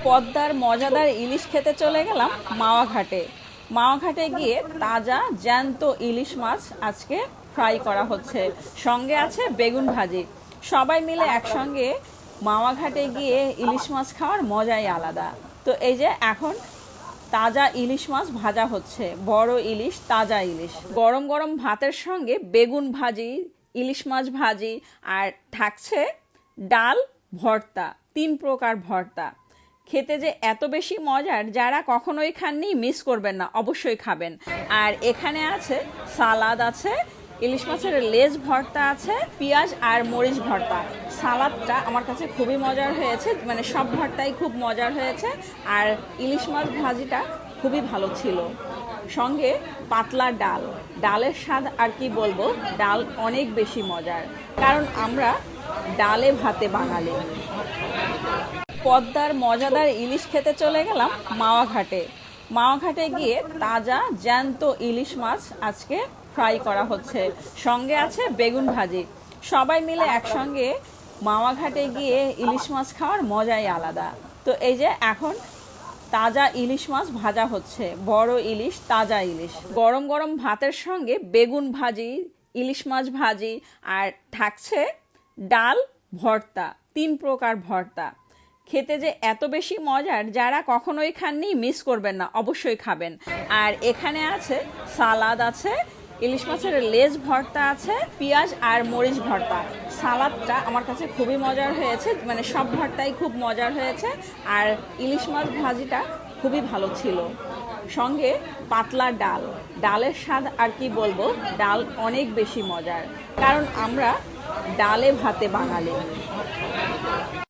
পদ্মার মজাদার ইলিশ খেতে চলে গেলাম মাওয়া ঘাটে। মাওয়া ঘাটে গিয়ে তাজা জ্যান্ত ইলিশ মাছ আজকে ফ্রাই করা হচ্ছে, সঙ্গে আছে বেগুন ভাজি। সবাই মিলে একসঙ্গে মাওয়া ঘাটে গিয়ে ইলিশ মাছ খাওয়ার মজাই আলাদা। তো এই যে এখন তাজা ইলিশ মাছ ভাজা হচ্ছে, বড় ইলিশ, তাজা ইলিশ। গরম গরম ভাতের সঙ্গে বেগুন ভাজি, ইলিশ মাছ ভাজি, আর থাকছে ডাল, ভর্তা, 3 প্রকার ভর্তা। খেতে যে এত বেশি মজার, যারা কখনোই খাননি মিস করবেন না, অবশ্যই খাবেন। আর এখানে আছে সালাদ, আছে ইলিশ মাছের লেজ ভর্তা, আছে পেঁয়াজ আর মরিচ ভর্তা। সালাদটা আমার কাছে খুবই মজার হয়েছে, মানে সব ভর্তাই খুব মজার হয়েছে। আর ইলিশ মাছ ভাজিটা খুবই ভালো ছিল। সঙ্গে পাতলা ডাল, ডালের স্বাদ আর কি বলবো, ডাল অনেক বেশি মজার, কারণ আমরা ডালে ভাতে বাঙালি। পদ্মার মজাদার ইলিশ খেতে চলে গেলাম মাওয়া ঘাটে। মাওয়া ঘাটে গিয়ে তাজা জ্যান্ত ইলিশ মাছ আজকে ফ্রাই করা হচ্ছে, সঙ্গে আছে বেগুন ভাজি। সবাই মিলে একসঙ্গে মাওয়া ঘাটে গিয়ে ইলিশ মাছ খাওয়ার মজাই আলাদা। তো এই যে এখন তাজা ইলিশ মাছ ভাজা হচ্ছে, বড় ইলিশ, তাজা ইলিশ। গরম গরম ভাতের সঙ্গে বেগুন ভাজি, ইলিশ মাছ ভাজি, আর থাকছে ডাল, ভর্তা, 3 প্রকার ভর্তা। খেতে যে এত বেশি মজার, যারা কখনোই খাননি মিস করবেন না, অবশ্যই খাবেন। আর এখানে আছে সালাদ, আছে ইলিশ মাছের লেজ ভর্তা, আছে পেঁয়াজ আর মরিচ ভর্তা। সালাদটা আমার কাছে খুবই মজার হয়েছে, মানে সব ভর্তাই খুব মজার হয়েছে। আর ইলিশ মাছ ভাজিটা খুবই ভালো ছিল। সঙ্গে পাতলা ডাল, ডালের স্বাদ আর কি বলবো, ডাল অনেক বেশি মজার, কারণ আমরা ডালে ভাতে বাঙালি।